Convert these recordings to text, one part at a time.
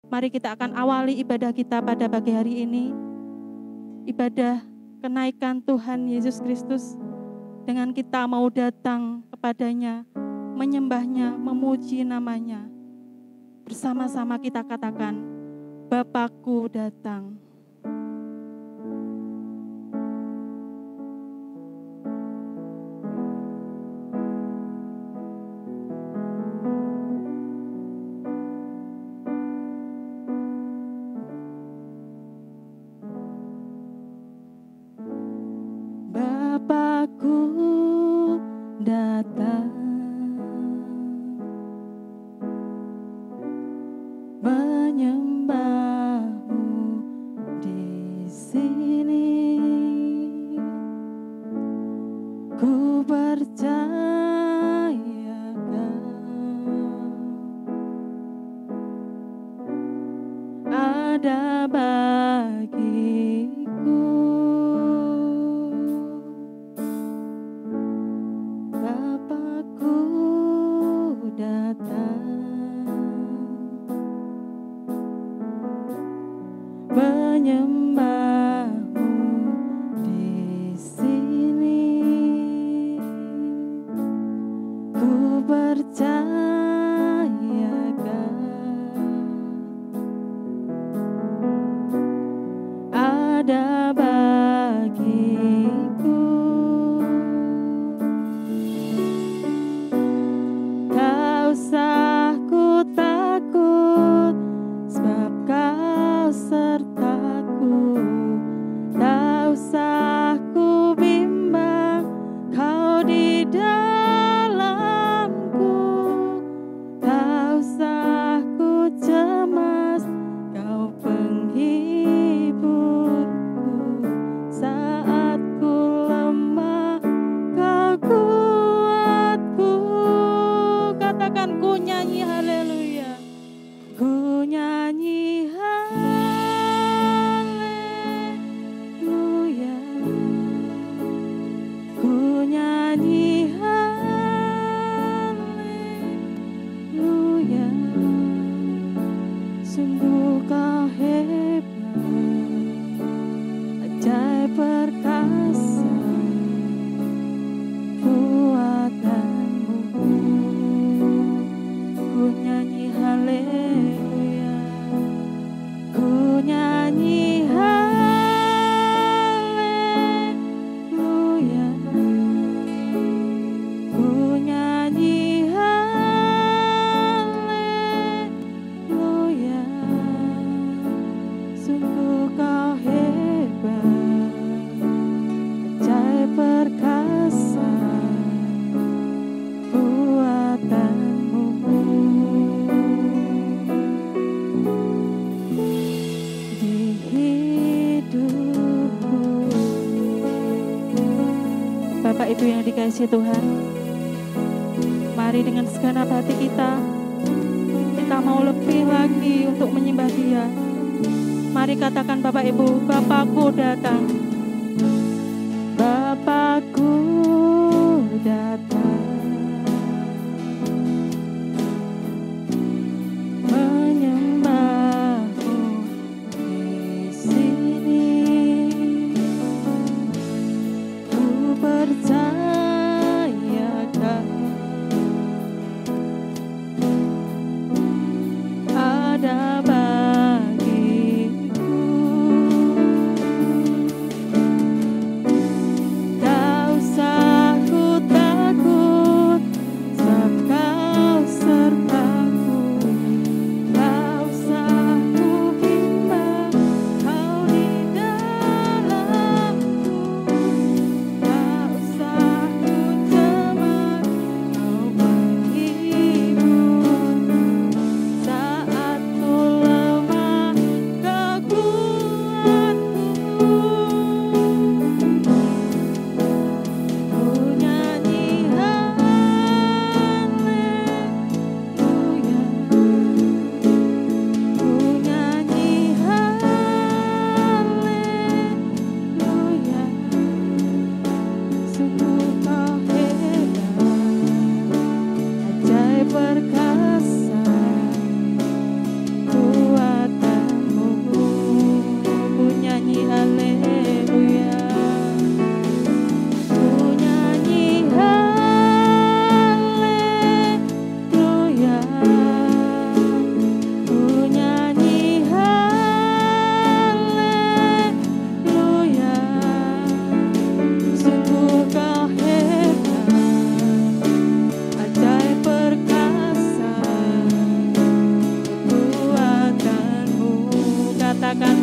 Mari kita akan awali ibadah kita pada pagi hari ini. Ibadah kenaikan Tuhan Yesus Kristus. Dengan kita mau datang kepadanya, menyembahnya, memuji namanya. Bersama-sama kita katakan, Bapakku datang. Bapakku datang, menyembahmu di sini. Ku percayakan ada bagiku. Bapakku datang, menyembahmu di sini. Ku percayakan ada bagiku. Tak usah ku takut, sebab Kau sertaku. Tak usah ku bimbang, Kau di dalamku. Tak usah ku cemas, Kau penghiburku. Saat ku lemah, Kau kuatku. Katakan, ku nyanyi haleluya. Ku nyanyi haleluya. Ku nyanyi haleluya. Sungguh Kau hebat, ajaib perkasa kuatanmu. Ku nyanyi haleluya. Ku nyanyi haleluya. Ku nyanyi haleluya. Sungguh Kau hebat, ajaib perkasa kuatanmu. Di hidupku. Bapak Ibu yang dikasihi Tuhan, mari dengan segenap hati kita mau lebih lagi untuk menyembah Dia. Mari katakan Bapak Ibu, Bapakku datang. Bapakku datang, menyembahmu di sini. Ku percayakan ada bagiku. Tak usah ku takut,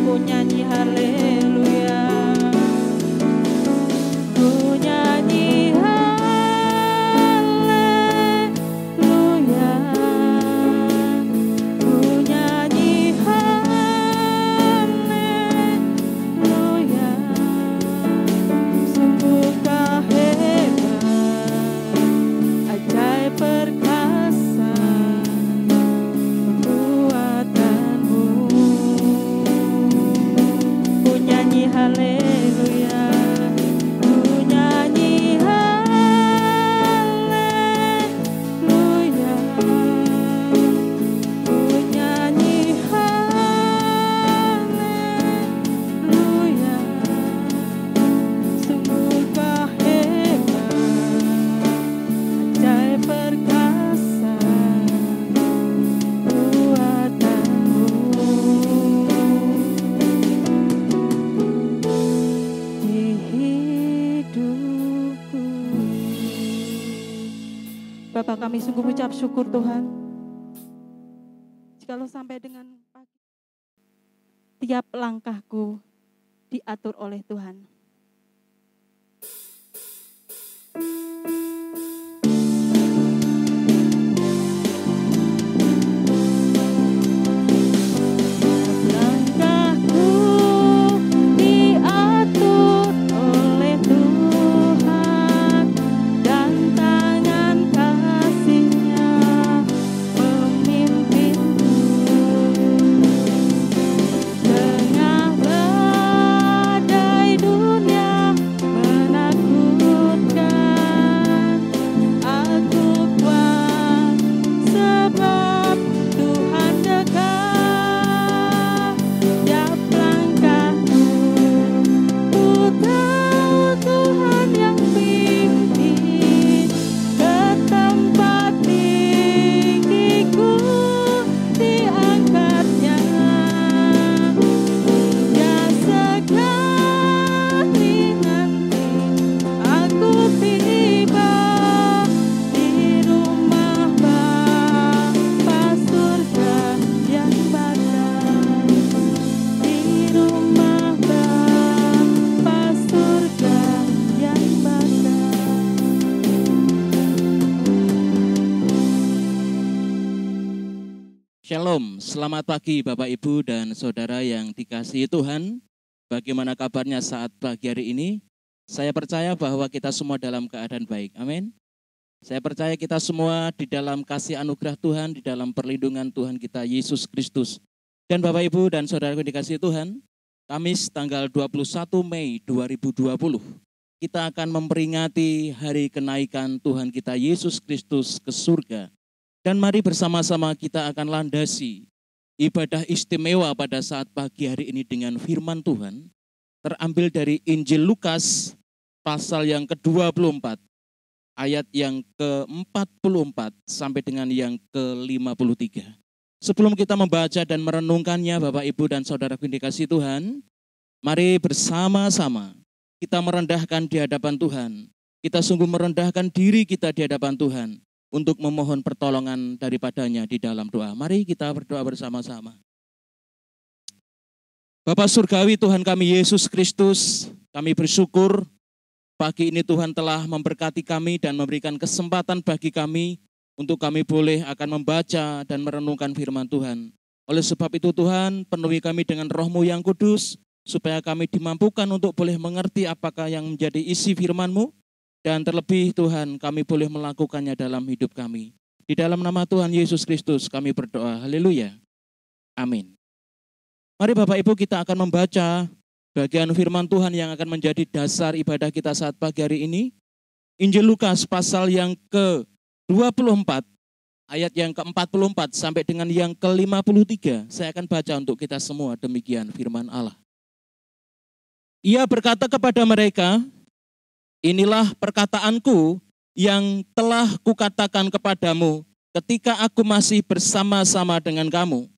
Ku nyanyi haleluya, ku nyanyi haleluya, ku nyanyi haleluya. Sungguh kau hebat, ajaib perkasa perbuatanmu. Ku nyanyi haleluya, ku nyanyi haleluya, ku nyanyi haleluya. Sungguh kau hebat, ajaib perkasa perbuatanmu. Di hidupku. Bapak, kami sungguh ucap syukur Tuhan, jikalau sampai dengan pagi tiap langkahku diatur oleh Tuhan. Langkahku diatur oleh Tuhan, dan tangan kasih-Nya memimpinku. Tengah badai dunia menakutkan, aku kuat sebab Tuhan dekat. Tiap langkahku, ku tahu Tuhan yang pimpin. Ke tempat tinggiku diangkatnya. Ya sekali nanti aku tiba di rumah Bapa surga yang badai, di rumah Bapa surga yang badai. Shalom, selamat pagi Bapak Ibu dan Saudara yang dikasihi Tuhan. Bagaimana kabarnya saat pagi hari ini? Saya percaya bahwa kita semua dalam keadaan baik, amin. Saya percaya kita semua di dalam kasih anugerah Tuhan, di dalam perlindungan Tuhan kita Yesus Kristus. Dan Bapak Ibu dan Saudara yang dikasihi Tuhan, Kamis tanggal 21 Mei 2020, kita akan memperingati hari kenaikan Tuhan kita Yesus Kristus ke surga. Dan mari bersama-sama kita akan landasi ibadah istimewa pada saat pagi hari ini dengan firman Tuhan, terambil dari Injil Lukas pasal yang ke-24, ayat yang ke-44 sampai dengan yang ke-53. Sebelum kita membaca dan merenungkannya, Bapak, Ibu, dan Saudara yang dikasihi Tuhan, mari bersama-sama kita merendahkan di hadapan Tuhan. Kita sungguh merendahkan diri kita di hadapan Tuhan untuk memohon pertolongan daripadanya di dalam doa. Mari kita berdoa bersama-sama. Bapa Surgawi Tuhan kami Yesus Kristus, kami bersyukur pagi ini Tuhan telah memberkati kami dan memberikan kesempatan bagi kami untuk kami boleh akan membaca dan merenungkan firman Tuhan. Oleh sebab itu Tuhan, penuhi kami dengan Roh-Mu yang kudus, supaya kami dimampukan untuk boleh mengerti apakah yang menjadi isi firman-Mu, dan terlebih Tuhan kami boleh melakukannya dalam hidup kami. Di dalam nama Tuhan Yesus Kristus kami berdoa, haleluya, amin. Mari Bapak Ibu kita akan membaca bagian firman Tuhan yang akan menjadi dasar ibadah kita saat pagi hari ini. Injil Lukas pasal yang ke-24, ayat yang ke-44 sampai dengan yang ke-53. Saya akan baca untuk kita semua, demikian firman Allah. Ia berkata kepada mereka, inilah perkataanku yang telah kukatakan kepadamu ketika aku masih bersama-sama dengan kamu,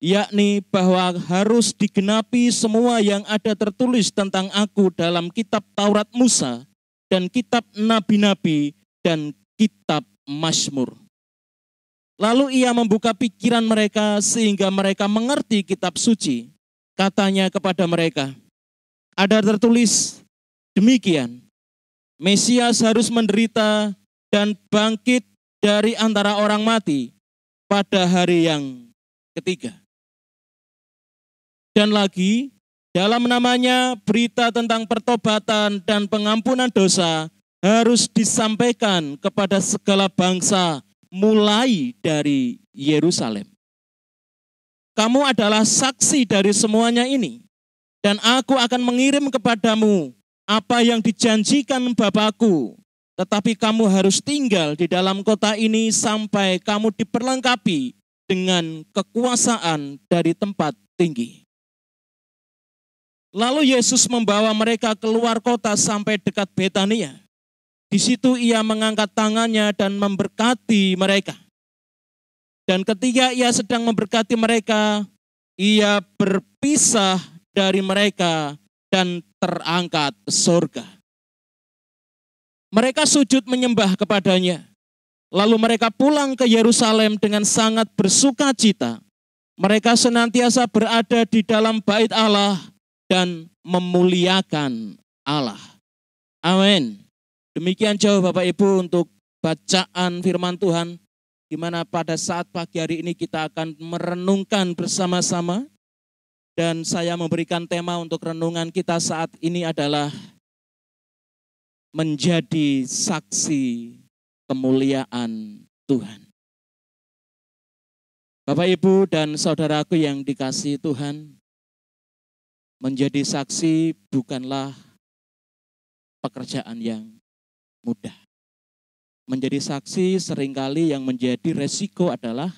yakni bahwa harus digenapi semua yang ada tertulis tentang aku dalam kitab Taurat Musa dan kitab Nabi-Nabi dan kitab Mazmur. Lalu ia membuka pikiran mereka sehingga mereka mengerti kitab suci. katanya kepada mereka, ada tertulis demikian, Mesias harus menderita dan bangkit dari antara orang mati pada hari yang ketiga. Dan lagi, dalam namanya berita tentang pertobatan dan pengampunan dosa harus disampaikan kepada segala bangsa mulai dari Yerusalem. Kamu adalah saksi dari semuanya ini, dan aku akan mengirim kepadamu apa yang dijanjikan Bapakku. Tetapi kamu harus tinggal di dalam kota ini sampai kamu diperlengkapi dengan kekuasaan dari tempat tinggi. Lalu Yesus membawa mereka keluar kota sampai dekat Betania. Di situ ia mengangkat tangannya dan memberkati mereka. Dan ketika ia sedang memberkati mereka, ia berpisah dari mereka dan terangkat ke surga. Mereka sujud menyembah kepadanya. Lalu mereka pulang ke Yerusalem dengan sangat bersuka cita. Mereka senantiasa berada di dalam bait Allah dan memuliakan Allah. Amin. Demikian jauh Bapak Ibu untuk bacaan firman Tuhan, di mana pada saat pagi hari ini kita akan merenungkan bersama-sama. Dan saya memberikan tema untuk renungan kita saat ini adalah menjadi saksi kemuliaan Tuhan. Bapak Ibu dan saudaraku yang dikasihi Tuhan, menjadi saksi bukanlah pekerjaan yang mudah. Menjadi saksi seringkali yang menjadi resiko adalah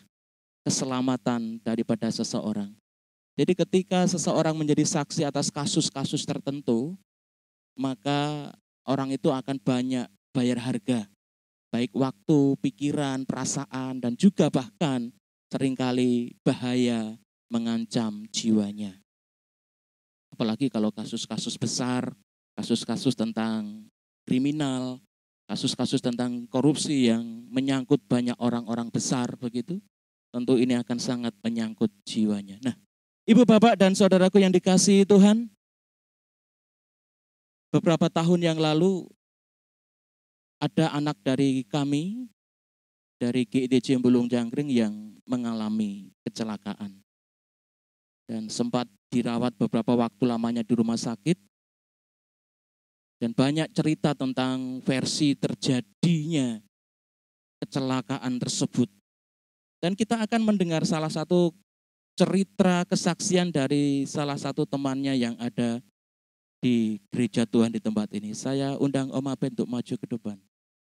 keselamatan daripada seseorang. Jadi ketika seseorang menjadi saksi atas kasus-kasus tertentu, maka orang itu akan banyak bayar harga. Baik waktu, pikiran, perasaan, dan juga bahkan seringkali bahaya mengancam jiwanya. Apalagi kalau kasus-kasus besar, kasus-kasus tentang kriminal, kasus-kasus tentang korupsi yang menyangkut banyak orang-orang besar begitu, tentu ini akan sangat menyangkut jiwanya. Nah, Ibu, Bapak, dan saudaraku yang dikasihi Tuhan, beberapa tahun yang lalu ada anak dari kami, dari GIDJ Embulung Jangkring yang mengalami kecelakaan. Dan sempat dirawat beberapa waktu lamanya di rumah sakit. Dan banyak cerita tentang versi terjadinya kecelakaan tersebut. Dan kita akan mendengar salah satu cerita kesaksian dari salah satu temannya yang ada di gereja Tuhan di tempat ini. Saya undang Om Aben untuk maju ke depan.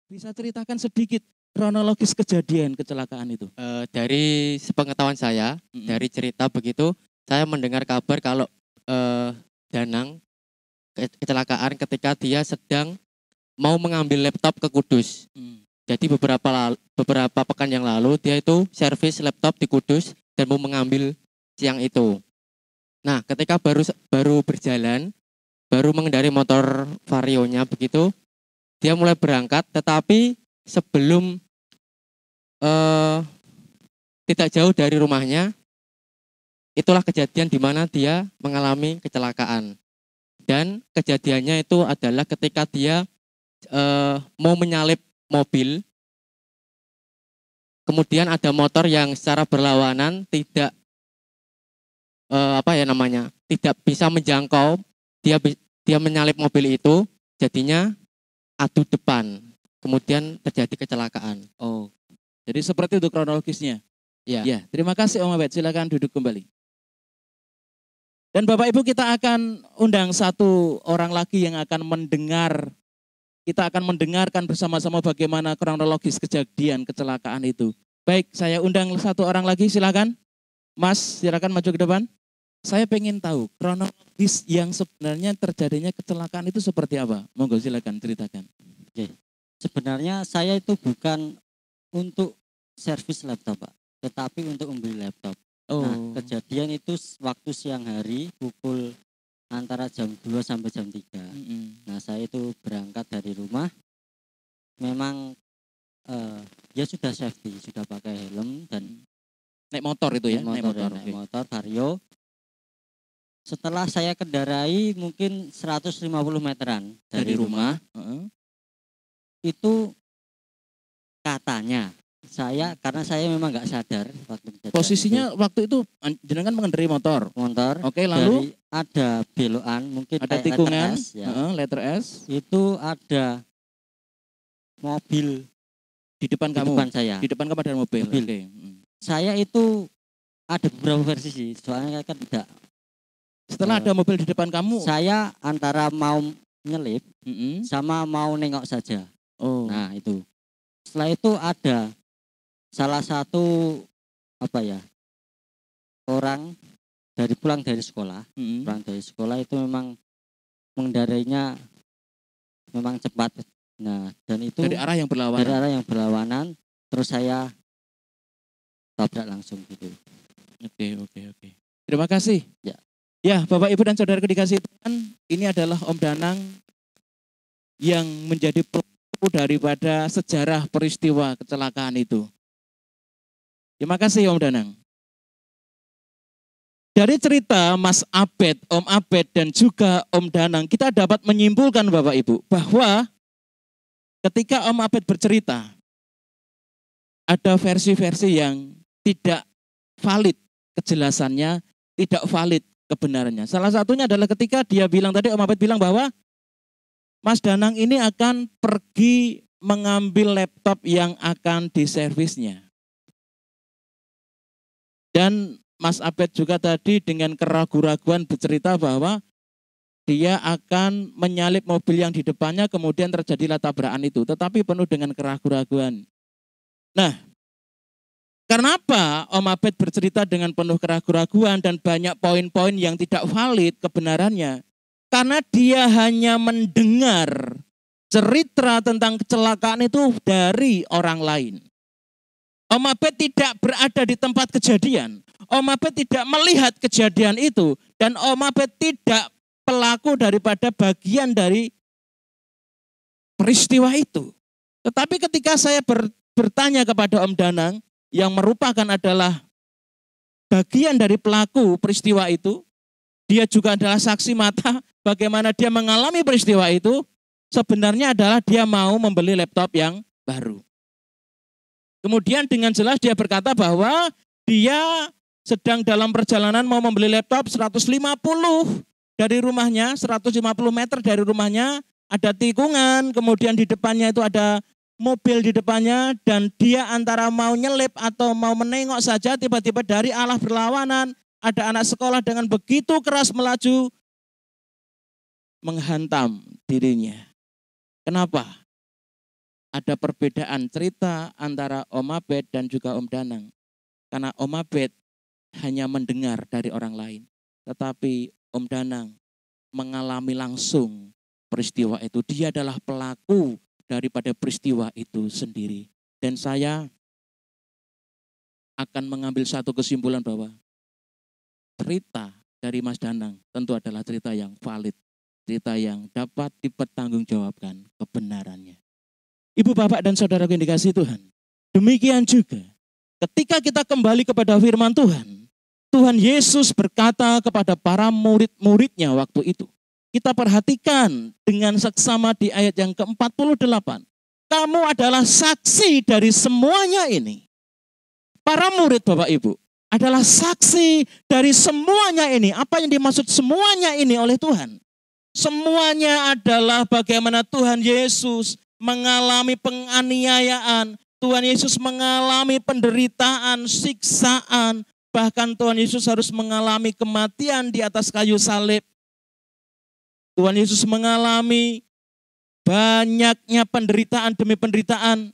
Bisa ceritakan sedikit kronologis kejadian kecelakaan itu? Dari sepengetahuan saya, dari cerita begitu, saya mendengar kabar kalau Danang kecelakaan ketika dia sedang mau mengambil laptop ke Kudus. Jadi beberapa pekan yang lalu dia itu servis laptop di Kudus dan mau mengambil siang itu. Nah, ketika baru berjalan, baru mengendarai motor Varionya begitu, dia mulai berangkat, tetapi sebelum tidak jauh dari rumahnya, itulah kejadian di mana dia mengalami kecelakaan. Dan kejadiannya itu adalah ketika dia mau menyalip mobil, kemudian ada motor yang secara berlawanan tidak tidak bisa menjangkau, dia menyalip mobil itu, jadinya adu depan, kemudian terjadi kecelakaan. Oh, jadi seperti itu kronologisnya. Ya. Terima kasih Om Abed, silakan duduk kembali. Dan Bapak Ibu, kita akan undang satu orang lagi yang akan mendengar. Kita akan mendengarkan bersama-sama bagaimana kronologis kejadian kecelakaan itu. Baik, saya undang satu orang lagi, silakan. Mas, silakan maju ke depan. Saya pengen tahu kronologis yang sebenarnya terjadinya kecelakaan itu seperti apa. Monggo silakan ceritakan. Oke. Sebenarnya saya itu bukan untuk servis laptop, Pak, tetapi untuk membeli laptop. Nah, kejadian itu waktu siang hari pukul antara jam 2 sampai jam 3. Nah, saya itu berangkat dari rumah. Memang ya sudah safety, sudah pakai helm dan naik motor itu ya? naik motor Vario. Setelah saya kendarai mungkin 150 meteran dari rumah, itu katanya karena saya memang nggak sadar waktu kejadian Posisinya itu. waktu itu jenengan mengendarai motor. Oke, lalu Dari ada belokan mungkin ada kayak tikungan, letter S, ya. letter S Itu ada mobil di depan di kamu. depan saya. Di depan kamu ada mobil. Mobil. Oke. Saya itu ada beberapa versi sih, soalnya kan tidak. Setelah ada mobil di depan kamu, Saya antara mau nyelip sama mau nengok saja. Oh. Nah itu. Setelah itu ada salah satu orang pulang dari sekolah. Pulang dari sekolah itu memang mengendarainya memang cepat. Nah, dan itu dari arah yang berlawanan. Dari arah yang berlawanan, terus saya tabrak langsung gitu. Oke. Terima kasih. Ya, Bapak Ibu dan Saudara dikasih Tuhan, ini adalah Om Danang yang menjadi pelaku daripada sejarah peristiwa kecelakaan itu. Terima kasih Om Danang. Dari cerita Mas Abed, Om Abed dan juga Om Danang, kita dapat menyimpulkan Bapak Ibu bahwa ketika Om Abed bercerita, ada versi-versi yang tidak valid kejelasannya, tidak valid kebenarannya. Salah satunya adalah ketika dia bilang tadi, Om Abed bilang bahwa Mas Danang ini akan pergi mengambil laptop yang akan diservisnya. Dan Mas Abed juga tadi dengan keraguan-raguan bercerita bahwa dia akan menyalip mobil yang di depannya, kemudian terjadilah tabrakan itu, tetapi penuh dengan keraguan-raguan. Nah, kenapa Om Abed bercerita dengan penuh keraguan-raguan dan banyak poin-poin yang tidak valid kebenarannya? Karena dia hanya mendengar cerita tentang kecelakaan itu dari orang lain. Om Abed tidak berada di tempat kejadian. Om Abed tidak melihat kejadian itu. Dan Om Abed tidak pelaku daripada bagian dari peristiwa itu. Tetapi ketika saya bertanya kepada Om Danang, yang merupakan adalah bagian dari pelaku peristiwa itu, dia juga adalah saksi mata bagaimana dia mengalami peristiwa itu, sebenarnya adalah dia mau membeli laptop yang baru. Kemudian dengan jelas dia berkata bahwa dia sedang dalam perjalanan mau membeli laptop 150 dari rumahnya, 150 meter dari rumahnya, ada tikungan, kemudian di depannya itu ada mobil di depannya, dan dia antara mau nyelip atau mau menengok saja, tiba-tiba dari arah berlawanan, ada anak sekolah dengan begitu keras melaju, menghantam dirinya. Kenapa? Ada perbedaan cerita antara Om Abed dan juga Om Danang. Karena Om Abed hanya mendengar dari orang lain. Tetapi Om Danang mengalami langsung peristiwa itu. Dia adalah pelaku daripada peristiwa itu sendiri. Dan saya akan mengambil satu kesimpulan bahwa cerita dari Mas Danang tentu adalah cerita yang valid. Cerita yang dapat dipertanggungjawabkan kebenarannya. Ibu, Bapak, dan Saudara yang dikasihi Tuhan. Demikian juga ketika kita kembali kepada firman Tuhan, Tuhan Yesus berkata kepada para murid-muridnya waktu itu. Kita perhatikan dengan seksama di ayat yang ke-48. Kamu adalah saksi dari semuanya ini. Para murid Bapak Ibu adalah saksi dari semuanya ini. Apa yang dimaksud semuanya ini oleh Tuhan? Semuanya adalah bagaimana Tuhan Yesus mengalami penganiayaan, Tuhan Yesus mengalami penderitaan, siksaan, bahkan Tuhan Yesus harus mengalami kematian di atas kayu salib. Tuhan Yesus mengalami banyaknya penderitaan demi penderitaan,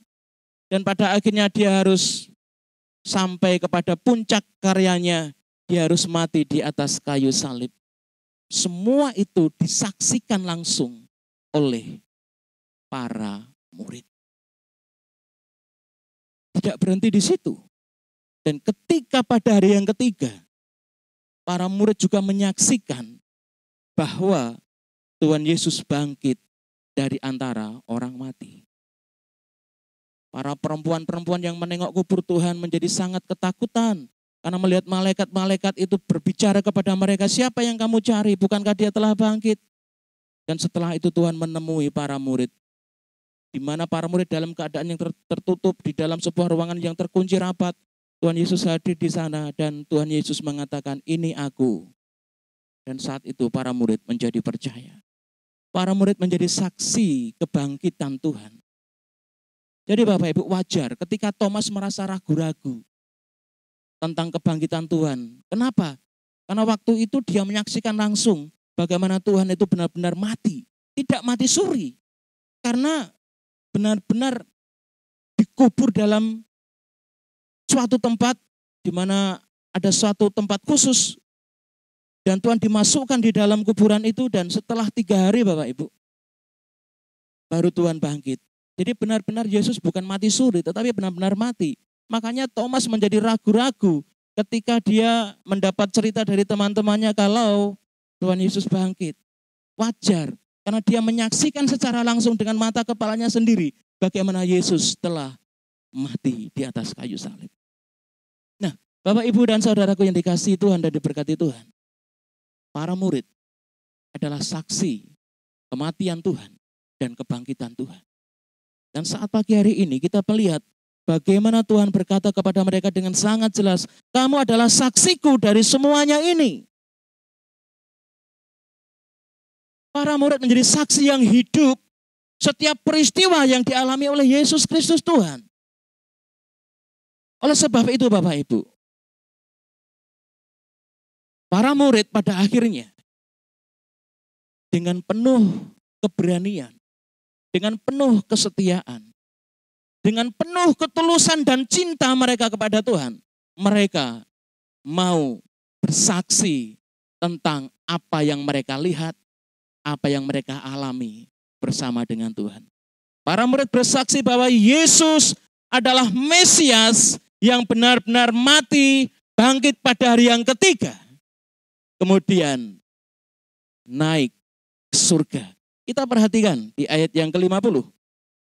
dan pada akhirnya dia harus sampai kepada puncak karyanya, dia harus mati di atas kayu salib. Semua itu disaksikan langsung oleh para murid. Tidak berhenti di situ. Dan ketika pada hari yang ketiga, para murid juga menyaksikan bahwa Tuhan Yesus bangkit dari antara orang mati. Para perempuan-perempuan yang menengok kubur Tuhan menjadi sangat ketakutan. Karena melihat malaikat-malaikat itu berbicara kepada mereka, siapa yang kamu cari? Bukankah dia telah bangkit? Dan setelah itu Tuhan menemui para murid. Di mana para murid dalam keadaan yang tertutup, di dalam sebuah ruangan yang terkunci rapat. Tuhan Yesus hadir di sana dan Tuhan Yesus mengatakan, ini aku. Dan saat itu para murid menjadi percaya. Para murid menjadi saksi kebangkitan Tuhan. Jadi Bapak Ibu, wajar ketika Thomas merasa ragu-ragu tentang kebangkitan Tuhan. Kenapa? Karena waktu itu dia menyaksikan langsung bagaimana Tuhan itu benar-benar mati. Tidak mati suri. Karena benar-benar dikubur dalam suatu tempat di mana ada suatu tempat khusus. Dan Tuhan dimasukkan di dalam kuburan itu dan setelah 3 hari Bapak Ibu, baru Tuhan bangkit. Jadi benar-benar Yesus bukan mati suri tetapi benar-benar mati. Makanya Thomas menjadi ragu-ragu ketika dia mendapat cerita dari teman-temannya kalau Tuhan Yesus bangkit. Wajar, karena dia menyaksikan secara langsung dengan mata kepalanya sendiri bagaimana Yesus telah mati di atas kayu salib. Nah, Bapak, Ibu, dan saudaraku yang dikasihi Tuhan dan diberkati Tuhan. Para murid adalah saksi kematian Tuhan dan kebangkitan Tuhan. Dan saat pagi hari ini kita melihat bagaimana Tuhan berkata kepada mereka dengan sangat jelas, kamu adalah saksiku dari semuanya ini. Para murid menjadi saksi yang hidup setiap peristiwa yang dialami oleh Yesus Kristus Tuhan. Oleh sebab itu Bapak Ibu, para murid pada akhirnya dengan penuh keberanian, dengan penuh kesetiaan, dengan penuh ketulusan dan cinta mereka kepada Tuhan, mereka mau bersaksi tentang apa yang mereka lihat, apa yang mereka alami bersama dengan Tuhan. Para murid bersaksi bahwa Yesus adalah Mesias yang benar-benar mati, bangkit pada hari yang ketiga. Kemudian naik ke surga. Kita perhatikan di ayat yang ke-50.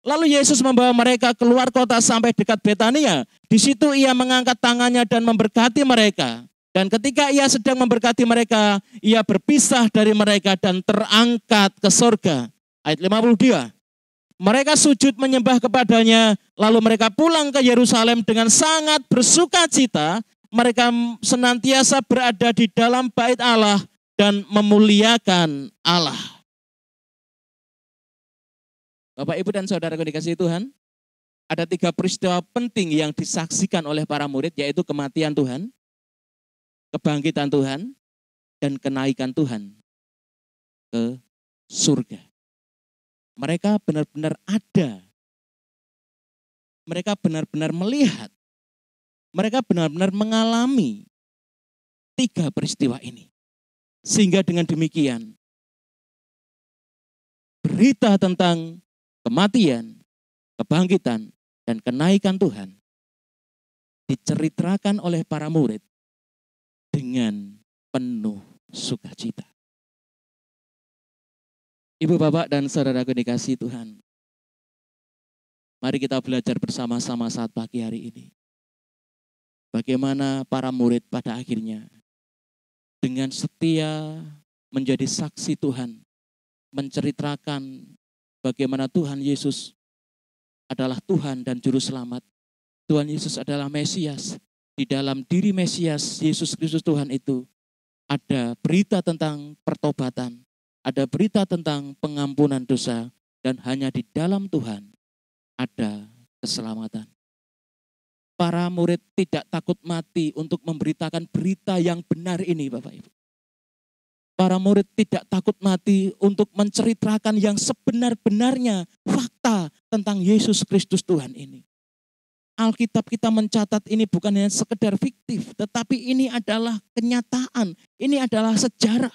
Lalu Yesus membawa mereka keluar kota sampai dekat Betania. Di situ ia mengangkat tangannya dan memberkati mereka. Dan ketika ia sedang memberkati mereka, ia berpisah dari mereka dan terangkat ke surga. Ayat 52. Mereka sujud menyembah kepadanya, lalu mereka pulang ke Yerusalem dengan sangat bersukacita. Mereka senantiasa berada di dalam bait Allah dan memuliakan Allah. Bapak, Ibu, dan saudara yang dikasihi Tuhan, ada 3 peristiwa penting yang disaksikan oleh para murid, yaitu kematian Tuhan, kebangkitan Tuhan, dan kenaikan Tuhan ke surga. Mereka benar-benar ada. Mereka benar-benar melihat. Mereka benar-benar mengalami 3 peristiwa ini. Sehingga dengan demikian, berita tentang kematian, kebangkitan, dan kenaikan Tuhan diceritakan oleh para murid dengan penuh sukacita. Ibu, Bapak, dan saudaraku dikasihi Tuhan, mari kita belajar bersama-sama saat pagi hari ini. Bagaimana para murid pada akhirnya dengan setia menjadi saksi Tuhan, menceritakan bagaimana Tuhan Yesus adalah Tuhan dan Juru Selamat. Tuhan Yesus adalah Mesias. Di dalam diri Mesias, Yesus Kristus Tuhan itu, ada berita tentang pertobatan, ada berita tentang pengampunan dosa, dan hanya di dalam Tuhan ada keselamatan. Para murid tidak takut mati untuk memberitakan berita yang benar ini, Bapak Ibu. Para murid tidak takut mati untuk menceritakan yang sebenar-benarnya fakta tentang Yesus Kristus Tuhan ini. Alkitab kita mencatat ini bukan hanya sekedar fiktif, tetapi ini adalah kenyataan, ini adalah sejarah.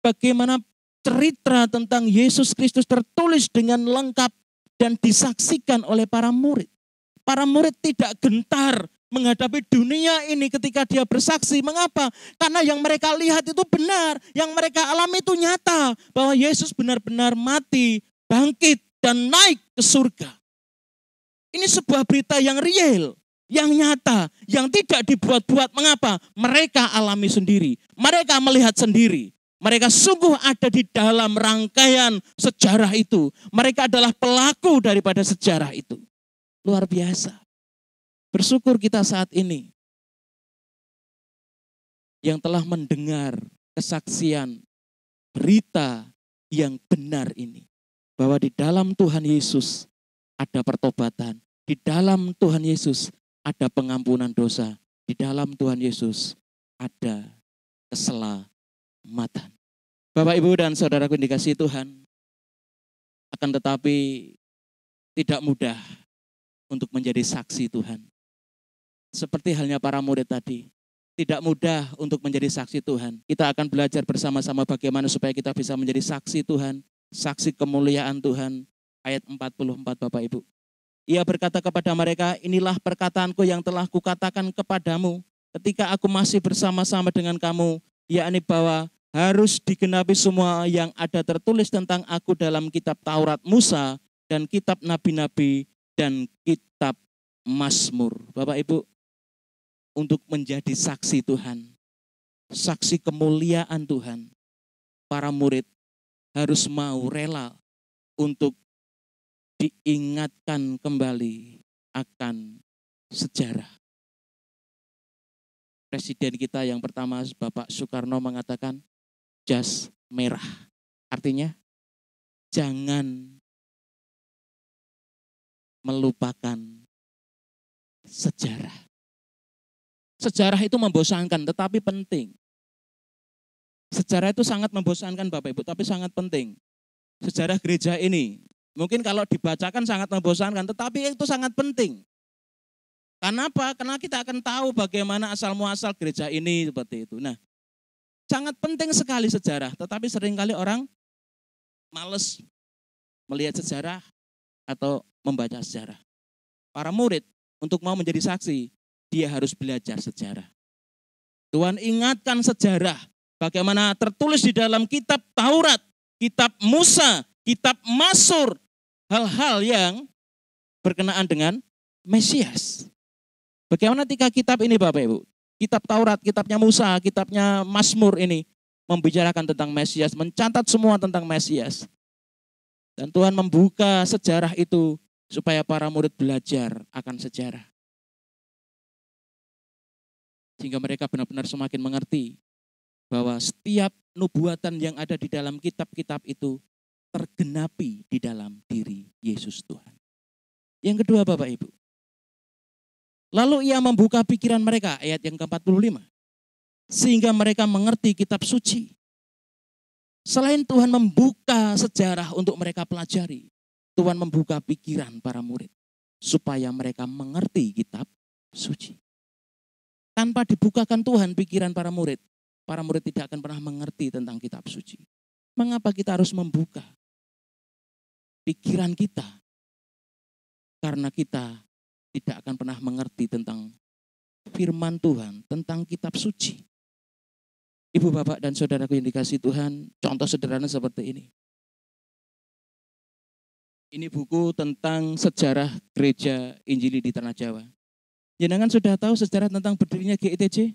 Bagaimana cerita tentang Yesus Kristus tertulis dengan lengkap dan disaksikan oleh para murid. Para murid tidak gentar menghadapi dunia ini ketika dia bersaksi. Mengapa? Karena yang mereka lihat itu benar. Yang mereka alami itu nyata. Bahwa Yesus benar-benar mati, bangkit, dan naik ke surga. Ini sebuah berita yang real. yang nyata, yang tidak dibuat-buat. Mengapa? Mereka alami sendiri, mereka melihat sendiri. Mereka sungguh ada di dalam rangkaian sejarah itu. Mereka adalah pelaku daripada sejarah itu. Luar biasa. Bersyukur kita saat ini yang telah mendengar kesaksian berita yang benar ini. Bahwa di dalam Tuhan Yesus ada pertobatan. Di dalam Tuhan Yesus ada pengampunan dosa. Di dalam Tuhan Yesus ada keselamatan. Bapak, Ibu, dan saudaraku yang dikasihi Tuhan, akan tetapi tidak mudah untuk menjadi saksi Tuhan. Seperti halnya para murid tadi, tidak mudah untuk menjadi saksi Tuhan. Kita akan belajar bersama-sama bagaimana supaya kita bisa menjadi saksi Tuhan, saksi kemuliaan Tuhan. Ayat 44 Bapak Ibu. Ia berkata kepada mereka, inilah perkataanku yang telah kukatakan kepadamu ketika aku masih bersama-sama dengan kamu, yakni bahwa harus digenapi semua yang ada tertulis tentang aku dalam kitab Taurat Musa dan kitab nabi-nabi dan kitab Mazmur. Bapak Ibu, untuk menjadi saksi Tuhan, saksi kemuliaan Tuhan, para murid harus mau rela untuk diingatkan kembali akan sejarah. Presiden kita yang pertama, Bapak Soekarno, mengatakan jas merah. Artinya jangan melupakan sejarah. Sejarah itu membosankan tetapi penting. Sejarah itu sangat membosankan Bapak Ibu, tapi sangat penting. Sejarah gereja ini mungkin kalau dibacakan sangat membosankan, tetapi itu sangat penting. Kenapa? Karena kita akan tahu bagaimana asal muasal gereja ini seperti itu. Nah, sangat penting sekali sejarah, tetapi seringkali orang males melihat sejarah atau membaca sejarah. Para murid untuk mau menjadi saksi, dia harus belajar sejarah. Tuhan ingatkan sejarah, bagaimana tertulis di dalam kitab Taurat, kitab Musa, kitab Mazmur, hal-hal yang berkenaan dengan Mesias. Bagaimana tiga kitab ini Bapak Ibu? Kitab Taurat, kitabnya Musa, kitabnya Mazmur ini membicarakan tentang Mesias, mencatat semua tentang Mesias. Dan Tuhan membuka sejarah itu supaya para murid belajar akan sejarah. Sehingga mereka benar-benar semakin mengerti bahwa setiap nubuatan yang ada di dalam kitab-kitab itu tergenapi di dalam diri Yesus Tuhan. Yang kedua Bapak Ibu, lalu ia membuka pikiran mereka, ayat yang ke-45. Sehingga mereka mengerti kitab suci. Selain Tuhan membuka sejarah untuk mereka pelajari, Tuhan membuka pikiran para murid. Supaya mereka mengerti kitab suci. Tanpa dibukakan Tuhan pikiran para murid tidak akan pernah mengerti tentang kitab suci. Mengapa kita harus membuka pikiran kita? Karena kita tidak akan pernah mengerti tentang firman Tuhan, tentang kitab suci. Ibu, Bapak, dan saudaraku yang dikasihi Tuhan, contoh sederhana seperti ini. Ini buku tentang sejarah gereja Injili di Tanah Jawa. Jenengan sudah tahu sejarah tentang berdirinya GITJ?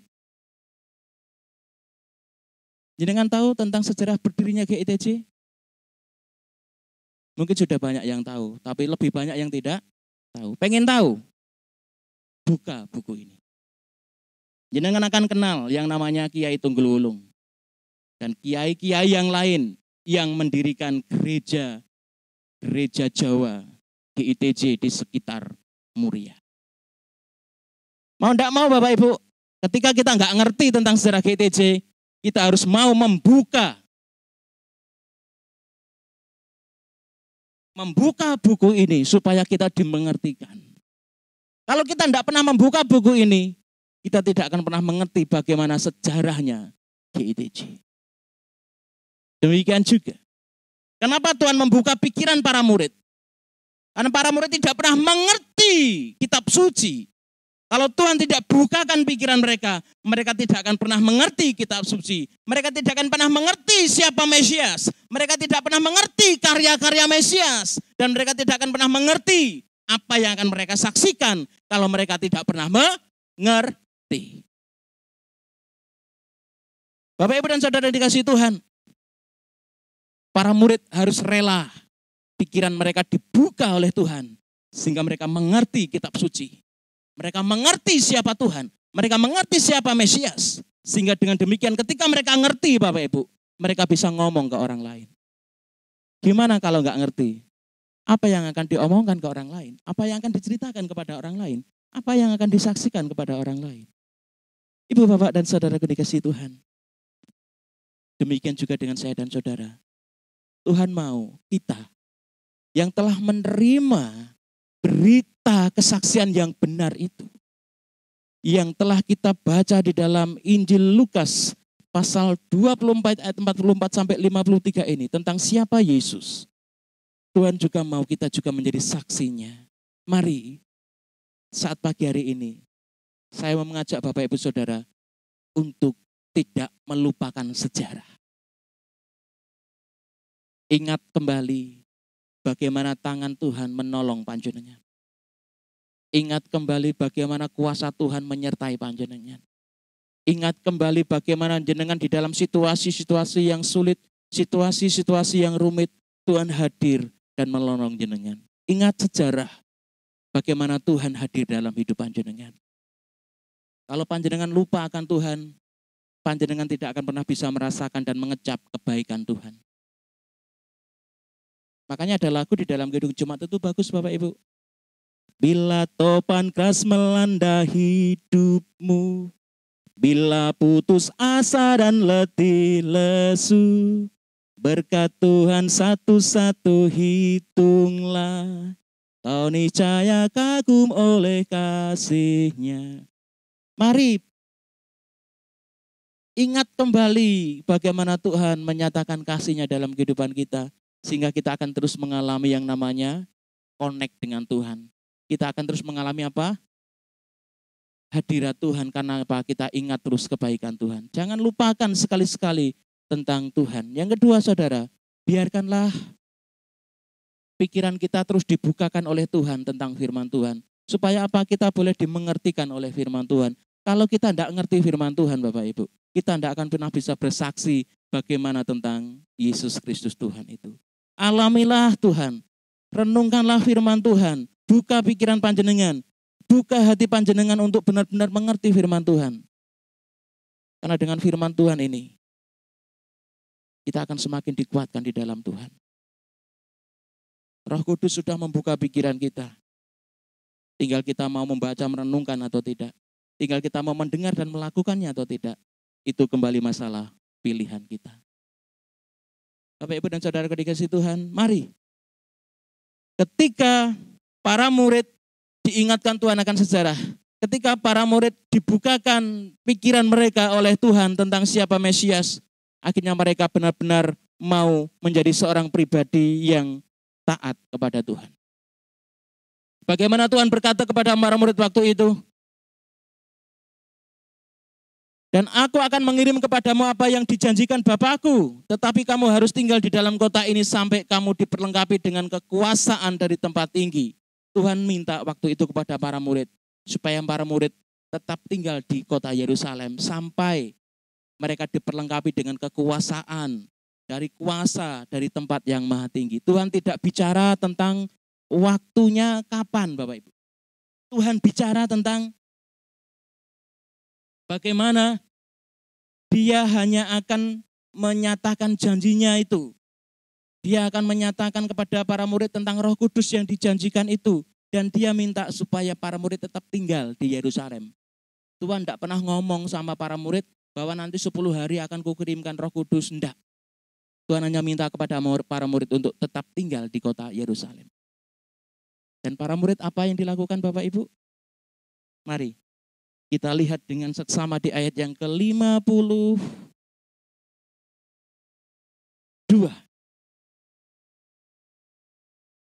Jenengan tahu tentang sejarah berdirinya GITJ? Mungkin sudah banyak yang tahu, tapi lebih banyak yang tidak tahu. Pengen tahu? Buka buku ini. Jenengan akan kenal yang namanya Kiai Tunggul Wulung. Dan kiai-kiai yang lain yang mendirikan gereja Jawa GITJ di sekitar Muria. Mau enggak mau Bapak Ibu, ketika kita enggak ngerti tentang sejarah GITJ, kita harus mau membuka buku ini supaya kita dimengertikan. Kalau kita enggak pernah membuka buku ini, kita tidak akan pernah mengerti bagaimana sejarahnya GITJ. Demikian juga. Kenapa Tuhan membuka pikiran para murid? Karena para murid tidak pernah mengerti kitab suci. Kalau Tuhan tidak bukakan pikiran mereka, mereka tidak akan pernah mengerti kitab suci. Mereka tidak akan pernah mengerti siapa Mesias. Mereka tidak pernah mengerti karya-karya Mesias. Dan mereka tidak akan pernah mengerti Apa yang akan mereka saksikan kalau mereka tidak pernah mengerti? Bapak, Ibu, dan Saudara yang dikasihi Tuhan, para murid harus rela pikiran mereka dibuka oleh Tuhan sehingga mereka mengerti kitab suci. Mereka mengerti siapa Tuhan, mereka mengerti siapa Mesias. Sehingga dengan demikian ketika mereka ngerti, Bapak Ibu, mereka bisa ngomong ke orang lain. Gimana kalau nggak ngerti? Apa yang akan diomongkan ke orang lain? Apa yang akan diceritakan kepada orang lain? Apa yang akan disaksikan kepada orang lain? Ibu, Bapak, dan Saudaraku dikasihi Tuhan. Demikian juga dengan saya dan saudara. Tuhan mau kita yang telah menerima berita kesaksian yang benar itu, yang telah kita baca di dalam Injil Lukas pasal 24 ayat 44 sampai 53 ini tentang siapa Yesus. Tuhan juga mau kita juga menjadi saksinya. Mari saat pagi hari ini saya mau mengajak Bapak Ibu Saudara untuk tidak melupakan sejarah. Ingat kembali bagaimana tangan Tuhan menolong panjenengan. Ingat kembali bagaimana kuasa Tuhan menyertai panjenengan. Ingat kembali bagaimana jenengan di dalam situasi-situasi yang sulit, situasi-situasi yang rumit, Tuhan hadir dan menolong jenengan. Ingat sejarah bagaimana Tuhan hadir dalam hidup panjenengan. Kalau panjenengan lupa akan Tuhan, panjenengan tidak akan pernah bisa merasakan dan mengecap kebaikan Tuhan. Makanya ada lagu di dalam gedung Jumat itu bagus, Bapak Ibu. Bila topan keras melanda hidupmu, bila putus asa dan letih lesu, berkat Tuhan satu-satu hitunglah, kau niscaya kagum oleh kasih-Nya. Mari ingat kembali bagaimana Tuhan menyatakan kasih-Nya dalam kehidupan kita, sehingga kita akan terus mengalami yang namanya connect dengan Tuhan. Kita akan terus mengalami apa? Hadirat Tuhan, karena apa? Kita ingat terus kebaikan Tuhan. Jangan lupakan sekali-sekali tentang Tuhan. Yang kedua, saudara, biarkanlah pikiran kita terus dibukakan oleh Tuhan tentang firman Tuhan. Supaya apa? Kita boleh dimengertikan oleh firman Tuhan. Kalau kita tidak ngerti firman Tuhan, Bapak Ibu, kita tidak akan pernah bisa bersaksi bagaimana tentang Yesus Kristus Tuhan itu. Alamilah Tuhan, renungkanlah firman Tuhan, buka pikiran panjenengan, buka hati panjenengan untuk benar-benar mengerti firman Tuhan. Karena dengan firman Tuhan ini, kita akan semakin dikuatkan di dalam Tuhan. Roh Kudus sudah membuka pikiran kita. Tinggal kita mau membaca, merenungkan atau tidak. Tinggal kita mau mendengar dan melakukannya atau tidak. Itu kembali masalah pilihan kita. Bapak, Ibu, dan Saudara dikasihi Tuhan, mari. Ketika para murid diingatkan Tuhan akan sejarah. Ketika para murid dibukakan pikiran mereka oleh Tuhan tentang siapa Mesias, akhirnya mereka benar-benar mau menjadi seorang pribadi yang taat kepada Tuhan. Bagaimana Tuhan berkata kepada para murid waktu itu? Dan aku akan mengirim kepadamu apa yang dijanjikan Bapakku, tetapi kamu harus tinggal di dalam kota ini sampai kamu diperlengkapi dengan kekuasaan dari tempat tinggi. Tuhan minta waktu itu kepada para murid, supaya para murid tetap tinggal di kota Yerusalem sampai mereka diperlengkapi dengan kekuasaan dari kuasa dari tempat yang maha tinggi. Tuhan tidak bicara tentang waktunya kapan, Bapak Ibu. Tuhan bicara tentang bagaimana Dia hanya akan menyatakan janjinya itu. Dia akan menyatakan kepada para murid tentang Roh Kudus yang dijanjikan itu. Dan dia minta supaya para murid tetap tinggal di Yerusalem. Tuhan tidak pernah ngomong sama para murid bahwa nanti 10 hari akan kukirimkan Roh Kudus. Tidak. Tuhan hanya minta kepada para murid untuk tetap tinggal di kota Yerusalem. Dan para murid apa yang dilakukan Bapak Ibu? Mari kita lihat dengan seksama di ayat yang ke-52.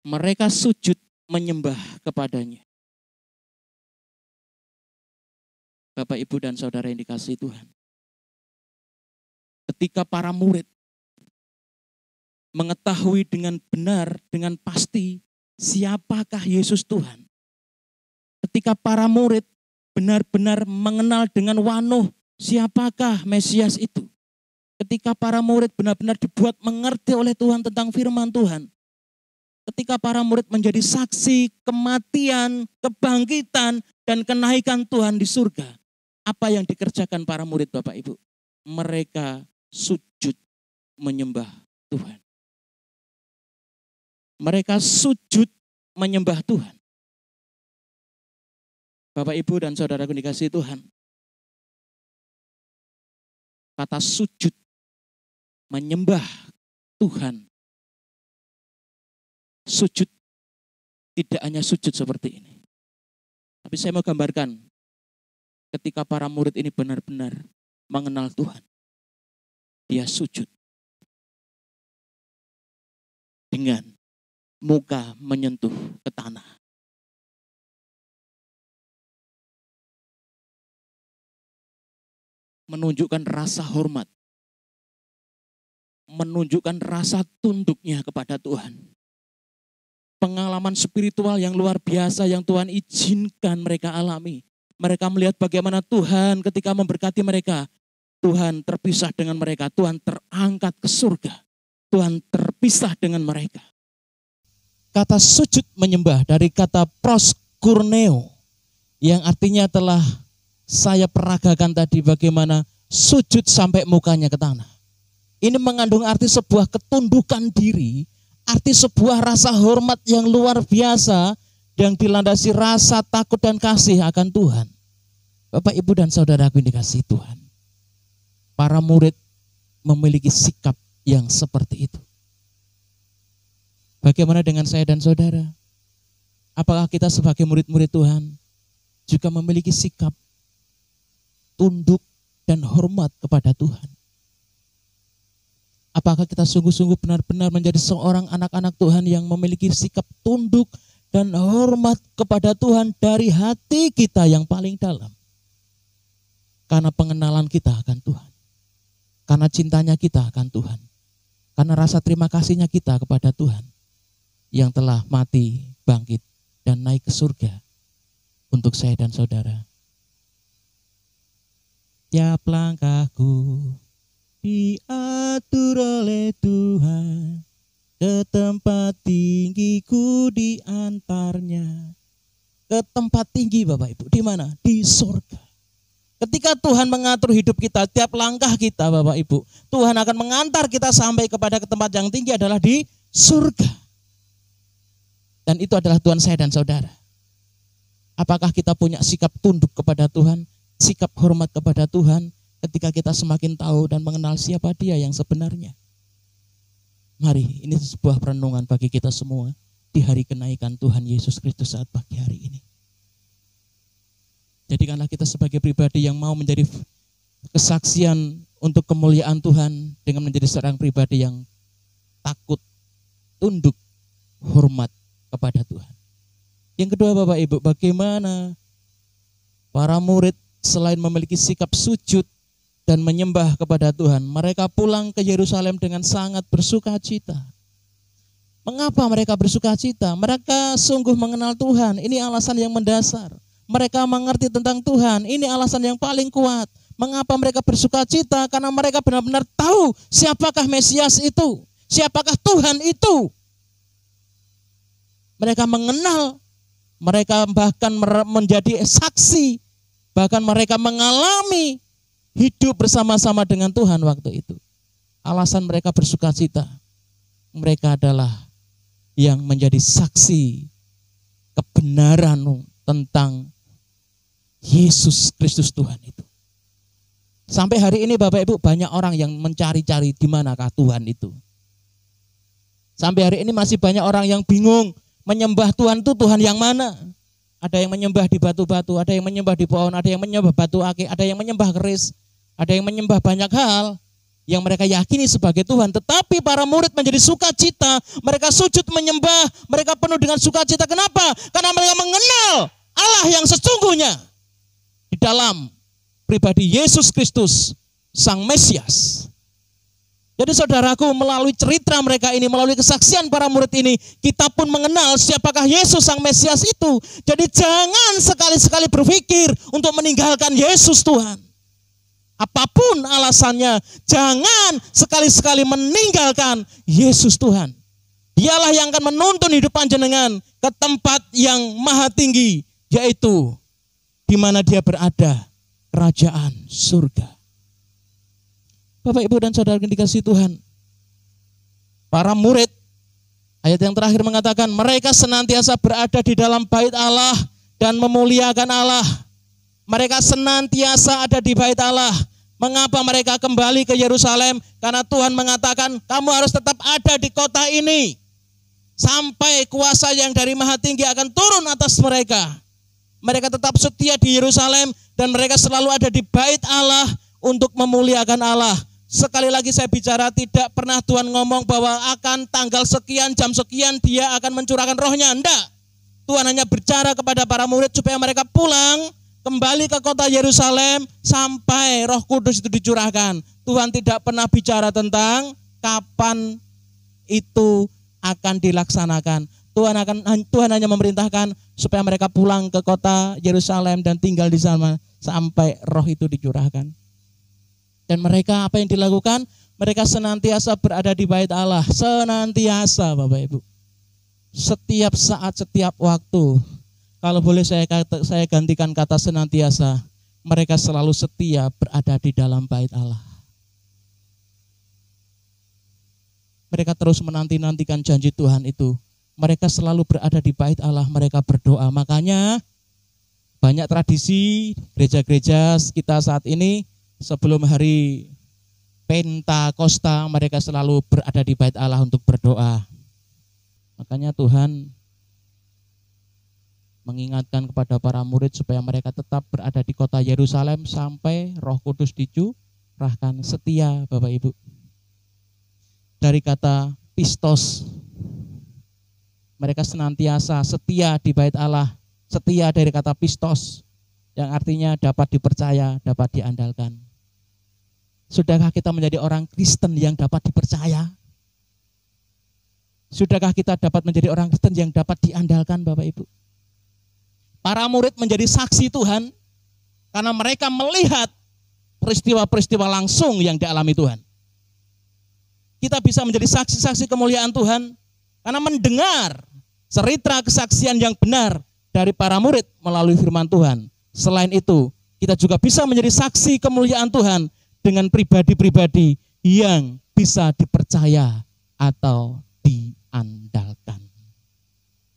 Mereka sujud menyembah kepadanya. Bapak, Ibu, dan Saudara yang dikasihi Tuhan. Ketika para murid mengetahui dengan benar, dengan pasti siapakah Yesus Tuhan. Ketika para murid benar-benar mengenal dengan wanuh siapakah Mesias itu. Ketika para murid benar-benar dibuat mengerti oleh Tuhan tentang firman Tuhan. Ketika para murid menjadi saksi kematian, kebangkitan, dan kenaikan Tuhan di surga. Apa yang dikerjakan para murid Bapak Ibu? Mereka sujud menyembah Tuhan. Mereka sujud menyembah Tuhan. Bapak Ibu dan saudaraku dikasihi Tuhan. Kata sujud menyembah Tuhan. Sujud tidak hanya sujud seperti ini. Tapi saya mau gambarkan ketika para murid ini benar-benar mengenal Tuhan. Dia sujud dengan muka menyentuh ke tanah. Menunjukkan rasa hormat. Menunjukkan rasa tunduknya kepada Tuhan. Pengalaman spiritual yang luar biasa yang Tuhan izinkan mereka alami. Mereka melihat bagaimana Tuhan ketika memberkati mereka. Tuhan terpisah dengan mereka. Tuhan terangkat ke surga. Tuhan terpisah dengan mereka. Kata sujud menyembah dari kata proskurneo. Yang artinya telah saya peragakan tadi bagaimana sujud sampai mukanya ke tanah. Ini mengandung arti sebuah ketundukan diri. Arti sebuah rasa hormat yang luar biasa yang dilandasi rasa takut dan kasih akan Tuhan. Bapak, Ibu, dan saudaraku yang dikasihi Tuhan. Para murid memiliki sikap yang seperti itu. Bagaimana dengan saya dan saudara? Apakah kita sebagai murid-murid Tuhan juga memiliki sikap tunduk dan hormat kepada Tuhan? Apakah kita sungguh-sungguh benar-benar menjadi seorang anak-anak Tuhan yang memiliki sikap tunduk dan hormat kepada Tuhan dari hati kita yang paling dalam? Karena pengenalan kita akan Tuhan. Karena cintanya kita akan Tuhan. Karena rasa terima kasihnya kita kepada Tuhan yang telah mati, bangkit, dan naik ke surga untuk saya dan saudara. Tiap langkahku diatur oleh Tuhan, ke tempat tinggiku diantarnya. Ke tempat tinggi Bapak Ibu, di mana? Di surga. Ketika Tuhan mengatur hidup kita, tiap langkah kita Bapak Ibu, Tuhan akan mengantar kita sampai kepada ke tempat yang tinggi adalah di surga. Dan itu adalah Tuhan saya dan saudara. Apakah kita punya sikap tunduk kepada Tuhan, sikap hormat kepada Tuhan, ketika kita semakin tahu dan mengenal siapa Dia yang sebenarnya? Mari, ini sebuah perenungan bagi kita semua di hari kenaikan Tuhan Yesus Kristus saat pagi hari ini. Jadikanlah kita sebagai pribadi yang mau menjadi kesaksian untuk kemuliaan Tuhan dengan menjadi seorang pribadi yang takut, tunduk, hormat kepada Tuhan. Yang kedua Bapak Ibu, bagaimana para murid selain memiliki sikap sujud dan menyembah kepada Tuhan, mereka pulang ke Yerusalem dengan sangat bersuka cita. Mengapa mereka bersuka cita? Mereka sungguh mengenal Tuhan. Ini alasan yang mendasar. Mereka mengerti tentang Tuhan. Ini alasan yang paling kuat. Mengapa mereka bersuka cita? Karena mereka benar-benar tahu siapakah Mesias itu. Siapakah Tuhan itu. Mereka mengenal. Mereka bahkan menjadi saksi. Bahkan mereka mengalami hidup bersama-sama dengan Tuhan waktu itu. Alasan mereka bersuka cita. Mereka adalah yang menjadi saksi kebenaran tentang Yesus Kristus Tuhan itu. Sampai hari ini Bapak Ibu banyak orang yang mencari-cari di manakah Tuhan itu. Sampai hari ini masih banyak orang yang bingung menyembah Tuhan itu Tuhan yang mana. Ada yang menyembah di batu-batu, ada yang menyembah di pohon, ada yang menyembah batu akik, ada yang menyembah keris. Ada yang menyembah banyak hal yang mereka yakini sebagai Tuhan. Tetapi para murid menjadi sukacita. Mereka sujud menyembah. Mereka penuh dengan sukacita. Kenapa? Karena mereka mengenal Allah yang sesungguhnya. Di dalam pribadi Yesus Kristus, Sang Mesias. Jadi saudaraku, melalui cerita mereka ini, melalui kesaksian para murid ini, kita pun mengenal siapakah Yesus Sang Mesias itu. Jadi jangan sekali-sekali berpikir untuk meninggalkan Yesus Tuhan. Apapun alasannya, jangan sekali-sekali meninggalkan Yesus Tuhan. Dialah yang akan menuntun hidup panjenengan ke tempat yang maha tinggi, yaitu di mana dia berada, kerajaan surga. Bapak, Ibu, dan saudara yang dikasihi Tuhan, para murid, ayat yang terakhir mengatakan, mereka senantiasa berada di dalam bait Allah dan memuliakan Allah. Mereka senantiasa ada di bait Allah. Mengapa mereka kembali ke Yerusalem? Karena Tuhan mengatakan, kamu harus tetap ada di kota ini, sampai kuasa yang dari maha tinggi akan turun atas mereka. Mereka tetap setia di Yerusalem, dan mereka selalu ada di bait Allah untuk memuliakan Allah. Sekali lagi saya bicara, tidak pernah Tuhan ngomong bahwa akan tanggal sekian, jam sekian dia akan mencurahkan rohnya. Enggak. Tuhan hanya bicara kepada para murid supaya mereka pulang, kembali ke kota Yerusalem sampai Roh Kudus itu dicurahkan. Tuhan tidak pernah bicara tentang kapan itu akan dilaksanakan. Tuhan hanya memerintahkan supaya mereka pulang ke kota Yerusalem dan tinggal di sana sampai roh itu dicurahkan. Dan mereka apa yang dilakukan? Mereka senantiasa berada di bait Allah. Senantiasa, Bapak Ibu. Setiap saat, setiap waktu. Kalau boleh saya gantikan kata senantiasa. Mereka selalu setia berada di dalam bait Allah. Mereka terus menanti-nantikan janji Tuhan itu. Mereka selalu berada di bait Allah. Mereka berdoa. Makanya banyak tradisi gereja-gereja kita saat ini, sebelum hari Pentakosta, mereka selalu berada di bait Allah untuk berdoa. Makanya Tuhan mengingatkan kepada para murid supaya mereka tetap berada di kota Yerusalem sampai Roh Kudus dicurahkan. Setia, Bapak Ibu. Dari kata pistos, mereka senantiasa setia di bait Allah. Setia dari kata pistos, yang artinya dapat dipercaya, dapat diandalkan. Sudahkah kita menjadi orang Kristen yang dapat dipercaya? Sudahkah kita dapat menjadi orang Kristen yang dapat diandalkan, Bapak Ibu? Para murid menjadi saksi Tuhan karena mereka melihat peristiwa-peristiwa langsung yang dialami Tuhan. Kita bisa menjadi saksi-saksi kemuliaan Tuhan karena mendengar cerita kesaksian yang benar dari para murid melalui firman Tuhan. Selain itu, kita juga bisa menjadi saksi kemuliaan Tuhan dengan pribadi-pribadi yang bisa dipercaya atau diandalkan.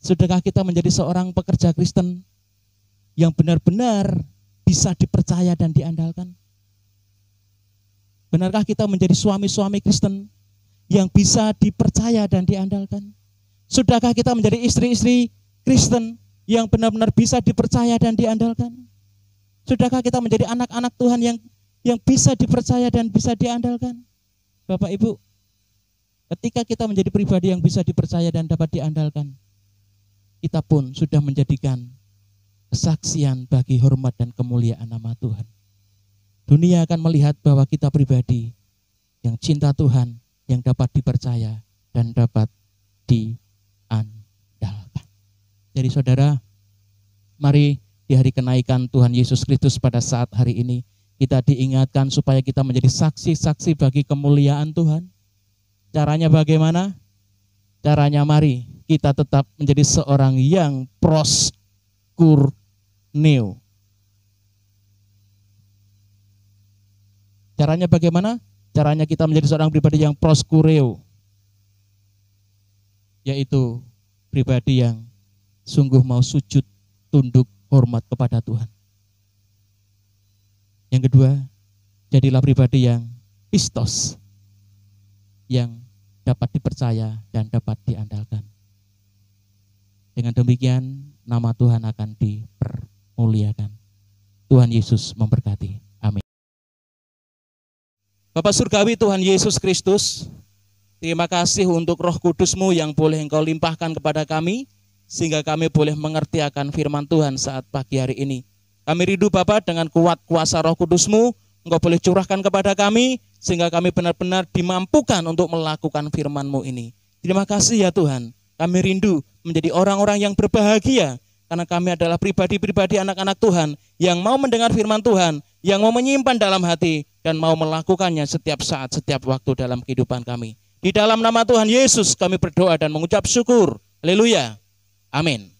Sudahkah kita menjadi seorang pekerja Kristen yang benar-benar bisa dipercaya dan diandalkan? Benarkah kita menjadi suami-suami Kristen yang bisa dipercaya dan diandalkan? Sudahkah kita menjadi istri-istri Kristen yang benar-benar bisa dipercaya dan diandalkan? Sudahkah kita menjadi anak-anak Tuhan yang bisa dipercaya dan bisa diandalkan? Bapak Ibu, ketika kita menjadi pribadi yang bisa dipercaya dan dapat diandalkan, kita pun sudah menjadikan kesaksian bagi hormat dan kemuliaan nama Tuhan. Dunia akan melihat bahwa kita pribadi yang cinta Tuhan, yang dapat dipercaya dan dapat diandalkan. Jadi saudara, mari di hari kenaikan Tuhan Yesus Kristus pada saat hari ini, kita diingatkan supaya kita menjadi saksi-saksi bagi kemuliaan Tuhan. Caranya bagaimana? Caranya mari kita tetap menjadi seorang yang proskuneo. Caranya bagaimana? Caranya kita menjadi seorang pribadi yang proskureo, yaitu pribadi yang sungguh mau sujud, tunduk, hormat kepada Tuhan. Yang kedua, jadilah pribadi yang pistos, yang dapat dipercaya dan dapat diandalkan. Dengan demikian, nama Tuhan akan dipermuliakan. Tuhan Yesus memberkati. Amin. Bapak Surgawi Tuhan Yesus Kristus, terima kasih untuk Roh Kudus-Mu yang boleh Engkau limpahkan kepada kami, sehingga kami boleh mengerti akan firman Tuhan saat pagi hari ini. Kami rindu Bapa dengan kuat kuasa Roh Kudus-Mu, Engkau boleh curahkan kepada kami, sehingga kami benar-benar dimampukan untuk melakukan firman-Mu ini. Terima kasih ya Tuhan, kami rindu menjadi orang-orang yang berbahagia, karena kami adalah pribadi-pribadi anak-anak Tuhan, yang mau mendengar firman Tuhan, yang mau menyimpan dalam hati, dan mau melakukannya setiap saat, setiap waktu dalam kehidupan kami. Di dalam nama Tuhan Yesus kami berdoa dan mengucap syukur. Haleluya. Amin.